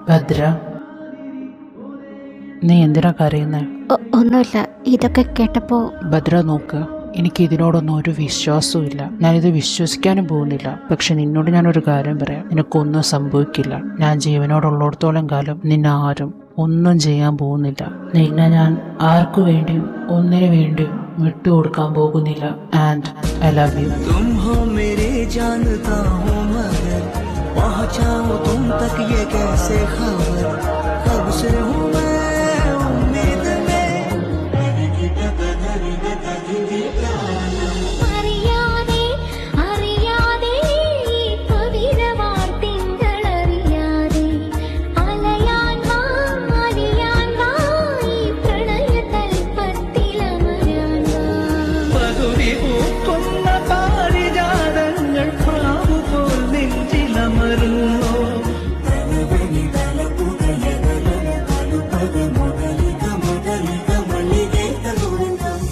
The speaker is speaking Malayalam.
ഭദ്ര, നീ എന്തിനാ കരയുന്നേ? ഒന്നുമില്ല. ഇതൊക്കെ കേട്ടപ്പോ ഭദ്ര നോക്ക്, എനിക്ക് ഇതിനോടൊന്നും ഒരു വിശ്വാസവും ഇല്ല. ഞാനിത് വിശ്വസിക്കാനും പോകുന്നില്ല. പക്ഷെ നിന്നോട് ഞാനൊരു കാര്യം പറയാം, നിനക്കൊന്നും സംഭവിക്കില്ല. ഞാൻ ജീവനോടുള്ളിടത്തോളം കാലം നിന്നെ ആരും ഒന്നും ചെയ്യാൻ പോകുന്നില്ല. നിന്നെ ഞാൻ ആർക്കു വേണ്ടിയും ഒന്നിനു വേണ്ടിയും വിട്ടുകൊടുക്കാൻ പോകുന്നില്ല. And I love you. तुम हो मेरे जानता हूँ मगर पहुँचाऊँ तुम तक ये कैसे खबर, कब से हूँ मैं उम्मीद में। അറിയാതെ അറിയാതെ പവിഴവാർത്തിങ്കളറിയാതെ അലയാൻ വാ ഈ പ്രണയതൽപ്പത്തിലമരാൻ വാ. പകുതി പൂക്കുന്ന പാരിജാതങ്ങൾ പ്രാവുപോൽ നെഞ്ചിലമരുന്നു.